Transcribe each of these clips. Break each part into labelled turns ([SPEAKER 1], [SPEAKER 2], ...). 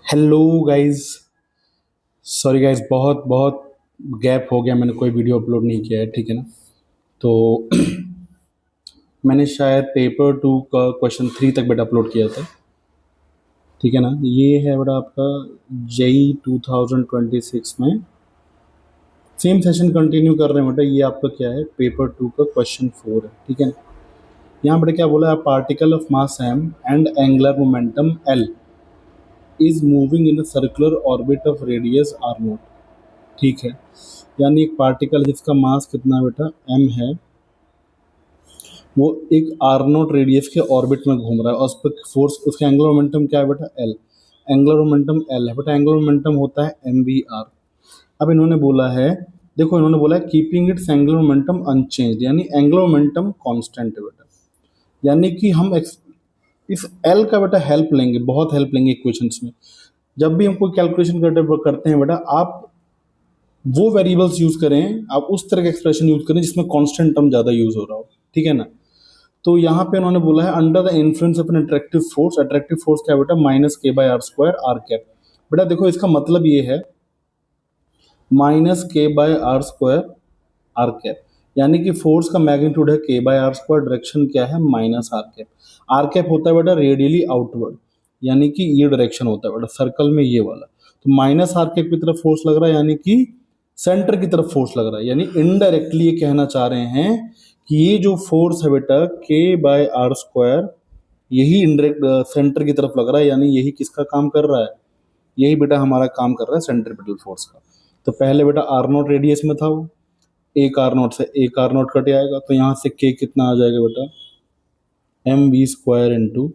[SPEAKER 1] Hello guys. Sorry guys, बहुत बहुत gap हो गया, मैंने कोई वीडियो अपलोड नहीं किया है, ठीक है ना। तो मैंने शायद पेपर 2 का क्वेश्चन 3 तक बेटा अपलोड किया था, ठीक है ना। ये है बेटा आपका जेई 2026 में सेम सेशन कंटिन्यू कर रहे हैं बेटा। ये आपका क्या है, पेपर 2 का क्वेश्चन 4 है, ठीक है ना। यहाँ बेटा क्या बोला है, particle of mass M and angular momentum L is moving in a circular orbit of radius R naught, ठीक है। यानी एक पार्टिकल जिसका मास कितना है बेटा, एम है, वो एक आर नोट रेडियस के ऑर्बिट में घूम रहा है और उस पर फोर्स, उसका एंगुलर मोमेंटम क्या है बेटा, एल। एंगुलर मोमेंटम एल है बेटा, एंगुलर मोमेंटम होता है एम वी आर। अब इन्होंने बोला है, देखो इन्होंने बोला है keeping its angular momentum unchange, यानी एंगुलर मोमेंटम कांस्टेंट है बेटा। यानी कि हम इस एल का बेटा हेल्प लेंगे, बहुत हेल्प लेंगे इक्वेशंस में। जब भी हम कोई कैलकुलेशन करते हैं बेटा, आप वो वेरिएबल्स यूज करें, आप उस तरह का एक्सप्रेशन यूज करें जिसमें कांस्टेंट टर्म ज्यादा यूज हो रहा हो, ठीक है ना। तो यहाँ पे उन्होंने बोला है under the influence of an attractive force, attractive force क्या बेटा, minus K by R square R cap. बेटा देखो इसका मतलब ये है minus K by R square R cap, यानी कि फोर्स का मैग्नीट्यूड है के बाय आर स्क्वायर, डायरेक्शन क्या है minus R cap. R cap होता है बेटा रेडियली आउटवर्ड, यानी कि ये डायरेक्शन होता है बेटा सर्कल में ये वाला। तो माइनस आर कैप की तरफ फोर्स लग रहा है, यानी कि सेंटर की तरफ फोर्स लग रहा है। यानी इनडायरेक्टली ये कहना चाह रहे हैं कि ये जो फोर्स है बेटा के बाय आर स्क्वायर, यही इनडायरेक्ट सेंटर की तरफ लग रहा है, यानी यही किसका काम कर रहा है, यही बेटा हमारा काम कर रहा है सेंट्रीपिटल फोर्स का। तो पहले बेटा आर नोट रेडियस में था वो, एक आर नोट से एक आर नोट कट जाएगा, तो यहाँ से के कितना आ जाएगा बेटा, M V square into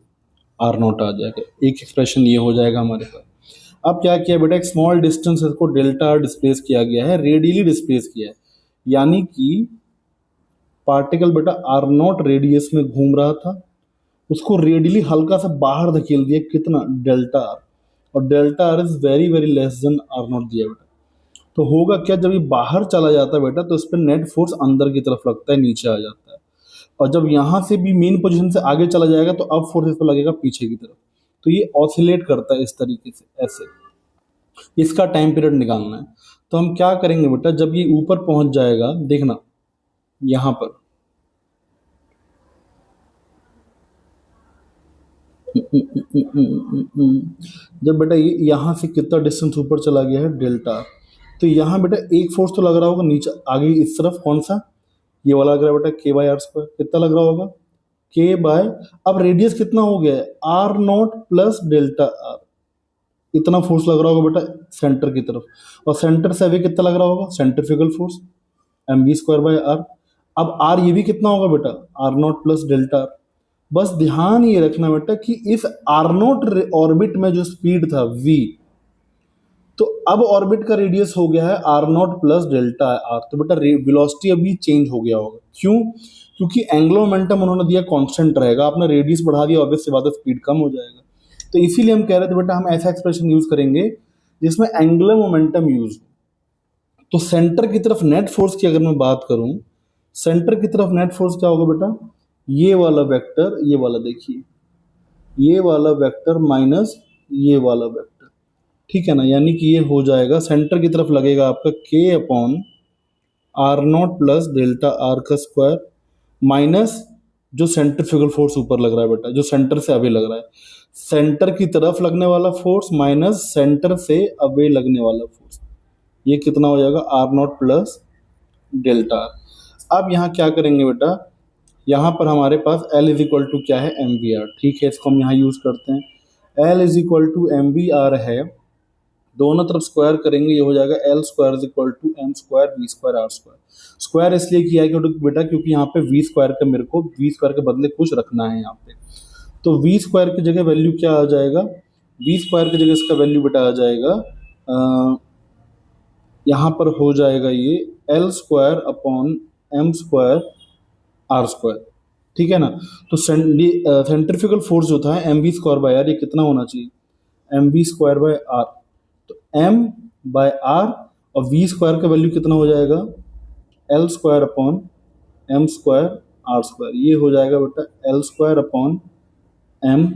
[SPEAKER 1] R naught आ जाएगा। एक एक्सप्रेशन ये हो जाएगा हमारे पास। अब क्या किया बेटा, एक स्मॉल डिस्टेंस को डेल्टा आर डिस्प्लेस किया गया है, रेडियली डिस्प्लेस किया है, यानी कि पार्टिकल बेटा आर नोट रेडियस में घूम रहा था, उसको रेडियली हल्का सा बाहर धकेल दिया, कितना, डेल्टा आर। और delta R is very very less than R naught दिया बेटा। तो होगा क्या, जब ये बाहर चला जाता है बेटा तो इस पर नेट फोर्स अंदर की तरफ लगता है, नीचे आ जाता है। और जब यहाँ से भी मेन पोजीशन से आगे चला जाएगा तो अब फोर्स इस पर लगेगा पीछे की तरफ। तो ये ऑसिलेट करता है इस तरीके से, ऐसे। इसका टाइम पीरियड निकालना है। तो हम क्या करेंगे बेटा, जब ये ऊपर पहुंच जाएगा, देखना यहां पर, जब बेटा ये यहां से कितना डिस्टेंस ऊपर चला गया है, डेल्टा। तो यहाँ बेटा एक फोर्स तो लग रहा होगा नीचे आगे इस तरफ, कौन सा, ये वाला लग रहा है बेटा के बाय आर स्क्वायर, कितना लग रहा होगा, के बाय, अब रेडियस कितना हो गया है, R naught plus delta R, इतना फोर्स लग रहा होगा बेटा सेंटर की तरफ। और सेंटर से अभी कितना लग रहा होगा, centrifugal force M V square by R. अब आर ये भी कितना होगा बेटा, R naught plus delta R. बस ध्यान ये रखना बेटा कि इस आर नॉट ऑर्बिट में जो स्पीड था वी, तो अब ऑर्बिट का रेडियस हो गया है R naught plus delta R. तो बेटा वेलोसिटी अभी चेंज हो गया होगा, क्यों, क्योंकि एंगुलर मोमेंटम उन्होंने दिया कांस्टेंट रहेगा, आपने रेडियस बढ़ा दिया, ऑब्वियस सी बात है स्पीड कम हो जाएगा। तो इसीलिए हम कह रहे थे बेटा हम ऐसा एक्सप्रेशन यूज करेंगे जिसमें एंगुलर मोमेंटम यूज हो। तो सेंटर की तरफ नेट फोर्स की अगर मैं बात करूं, सेंटर की तरफ नेट फोर्स क्या होगा बेटा, ये वाला वेक्टर, ये वाला देखिए, ये वाला वेक्टर माइनस ये वाला वेक्टर, ठीक है ना। यानी कि ये हो जाएगा सेंटर की तरफ लगेगा आपका K upon R naught plus delta R का स्क्वायर, माइनस जो सेंट्रीफ्यूगल फोर्स ऊपर लग रहा है बेटा, जो सेंटर से अवे लग रहा है, सेंटर की तरफ लगने वाला फोर्स माइनस सेंटर से अवे लगने वाला फोर्स, ये कितना हो जाएगा, R naught plus delta R. अब यहाँ क्या करेंगे बेटा, यहाँ पर हमारे पास L इज इक्वल टू क्या है, एम वी आर, ठीक है, इसको हम यहाँ यूज करते हैं। L is equal to M V R है, दोनों तरफ स्क्वायर करेंगे, ये हो जाएगा L square is equal to M square V square R square. Square इसलिए किया है क्योंकि बेटा, क्योंकि यहाँ पे वी स्क्वायर का मेरे को वी स्क्वायर के बदले कुछ रखना है यहाँ पे। तो वी स्क्वायर की जगह वैल्यू क्या आ जाएगा, वी स्क्वायर की जगह इसका वैल्यू बेटा आ जाएगा, यहाँ पर हो जाएगा ये L square upon M square R square, ठीक है ना। तो सेंट्रीफ्यूगल फोर्स जो था M V square by R, ये कितना होना चाहिए, M V square by R. तो एम बाय आर और वी स्क्वायर का वैल्यू कितना हो जाएगा, L square upon M square R square, ये हो जाएगा बेटा L square upon M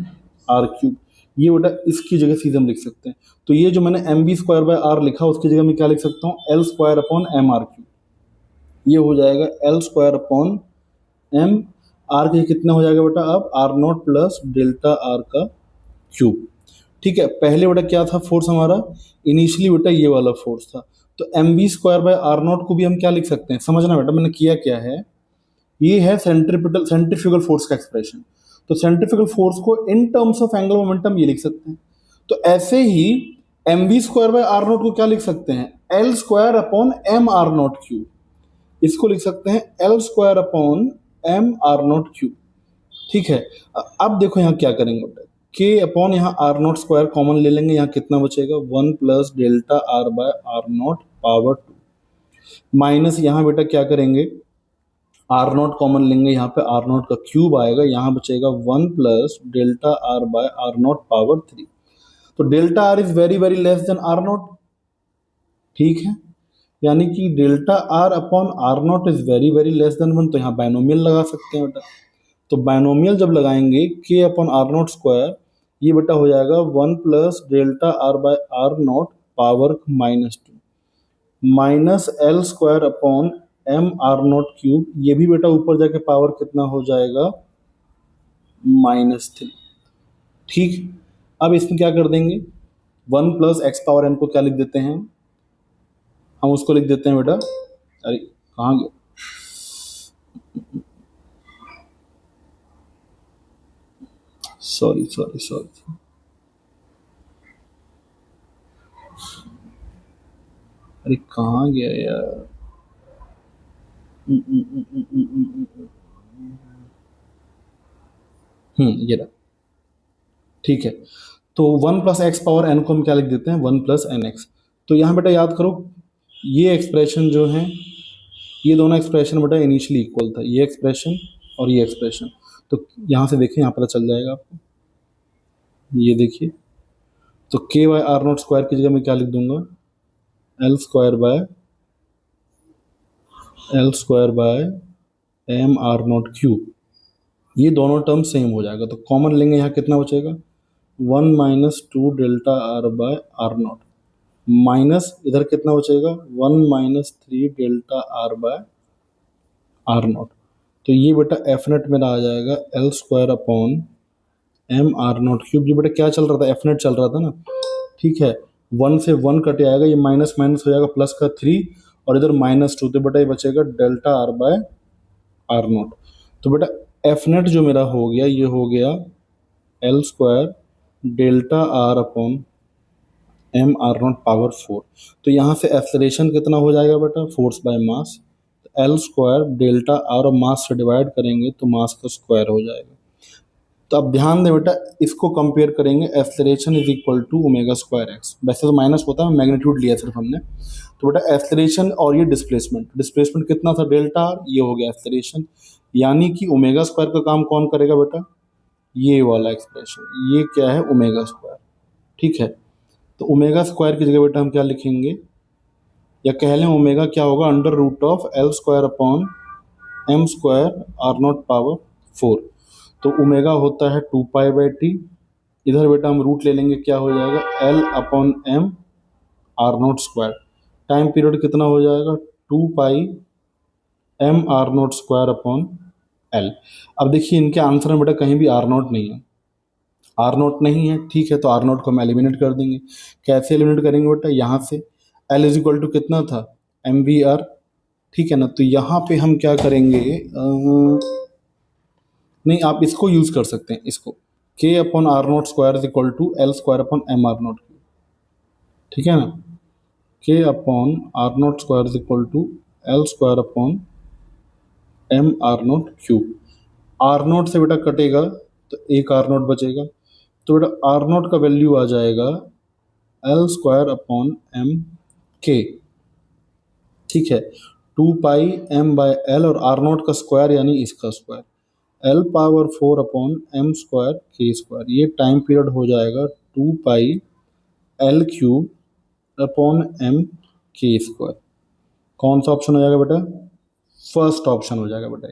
[SPEAKER 1] R cube. ये बेटा इसकी जगह सीधे हम लिख सकते हैं। तो ये जो मैंने mv²/r लिखा उसकी जगह मैं क्या लिख सकता हूँ, L² अपॉन mr3। ये हो जाएगा L² अपॉन m, r के कितना हो जाएगा बेटा अब r0 प्लस डेल्टा r का क्यूब। ठीक है, पहले बेटा क्या था फोर्स हमारा, इनिशियली बेटा ये वाला फोर्स था। तो mv²/r0 को भी हम क्या लिख सकते हैं, समझना बेटा मैंने किया क्या है, ये है सेंट्रीफ्यूगल फोर्स का एक्सप्रेशन। तो सेंट्रीफ्यूगल फोर्स को in terms of angular momentum ये लिख सकते हैं। तो ऐसे ही mv²/r0 को क्या लिख सकते हैं, L² upon m r0 cube. इसको लिख सकते हैं L² upon m r0 cube. ठीक है, अब देखो यहाँ क्या करेंगे बेटा, k अपॉन यहाँ r0² कॉमन ले लेंगे, यहाँ कितना बचेगा 1 plus delta r/r0 power 2 minus यहाँ बेटा क्या करेंगे, r0 कॉमन लेंगे, यहाँ पे r0 का क्यूब आएगा, यहाँ बचेगा 1 प्लस डेल्टा r/r0 पावर 3। तो delta r is very very less then r0। ठीक है, यानी कि delta r upon r0 is very very less then 1। तो यहाँ बायनोमियल लगा सकते हैं बेटा। तो बायनोमियल जब लगाएंगे k अपॉन r0², ये बेटा हो जाएगा 1 plus delta r/r0 power -2 minus L² upon mr0 cube. ये भी बेटा ऊपर जाके पावर कितना हो जाएगा -3। ठीक, अब इसमें क्या कर देंगे, 1 प्लस x पावर n को क्या लिख देते हैं, हम उसको लिख देते हैं बेटा, अरे कहाँ गया, सॉरी सॉरी सॉरी, अरे कहाँ गया यार, ये रहा। ठीक है, तो 1 प्लस एक्स पावर n को हम क्या लिख देते हैं, 1 प्लस एन एक्स। तो यहाँ बेटा याद करो, ये एक्सप्रेशन जो है, ये दोनों एक्सप्रेशन बेटा इनिशियली इक्वल था, ये एक्सप्रेशन और ये एक्सप्रेशन। तो यहाँ से देखिए, यहाँ पता चल जाएगा आपको, ये देखिए। तो k/r0² की जगह मैं क्या लिख दूंगा, L²/m r0 क्यूब। ये दोनों टर्म सेम हो जाएगा, तो कॉमन लेंगे, यहाँ कितना बचेगा 1 माइनस 2 डेल्टा r/r0 माइनस इधर कितना बचेगा 1 माइनस 3 डेल्टा r/r0। तो ये बेटा एफ नेट मेरा आ जाएगा L² अपॉन mr0 क्यूब। ये बेटा क्या चल रहा था, एफ नेट चल रहा था ना। ठीक है, 1 से 1 कट आएगा, ये माइनस माइनस हो जाएगा प्लस का 3 और इधर -2, तो बेटा ये बचेगा डेल्टा r/r0। तो बेटा एफ नेट जो मेरा हो गया, ये हो गया L² delta r upon mr0 power 4। तो यहाँ से एक्सेलरेशन कितना हो जाएगा बेटा, force by mass. L² delta r और मास से डिवाइड करेंगे तो मास का स्क्वायर हो जाएगा। तो अब ध्यान दें बेटा, इसको कंपेयर करेंगे, acceleration is equal to ω²x। वैसे तो माइनस होता है, मैग्नीट्यूड लिया सिर्फ हमने। तो बेटा एक्सेलरेशन और ये डिस्प्लेसमेंट कितना था डेल्टा r, ये हो गया एक्सेलरेशन। यानी कि ω² का काम कौन करेगा बेटा, ये वाला एक्सप्रेशन, ये क्या है ω²। ठीक है, तो ω² की जगह बेटा हम क्या लिखेंगे, या कह लें ओमेगा क्या होगा, √L² upon m² r0 power 4। तो ओमेगा होता है 2π/t। इधर बेटा हम रूट ले लेंगे, क्या हो जाएगा L upon m r0²। Time period कितना हो जाएगा 2π m r0² अपॉन L। अब देखिए इनके आंसर में बेटा कहीं भी r0 नहीं है, r0 नहीं है। ठीक है, तो r0 को हम एलिमिनेट कर देंगे। कैसे एलिमिनेट करेंगे बेटा, यहाँ से L इज इक्वल टू कितना था mvr। ठीक है ना, तो यहाँ पे हम क्या करेंगे, नहीं आप इसको यूज कर सकते हैं, इसको k upon r0² is equal to L² upon mr0। ठीक है ना, k upon r0² is equal to L² upon mr0 cube. r0 से बेटा कटेगा तो एक r0 बचेगा, तो बेटा r0 का वैल्यू आ जाएगा L² अपॉन m k। ठीक है, 2πm/L और r0 का स्क्वायर यानी इसका square, L power 4 upon m² k²। ये टाइम पीरियड हो जाएगा 2πL³ अपॉन m k²। कौन सा ऑप्शन हो जाएगा बेटा, फर्स्ट ऑप्शन हो जाएगा बेटा।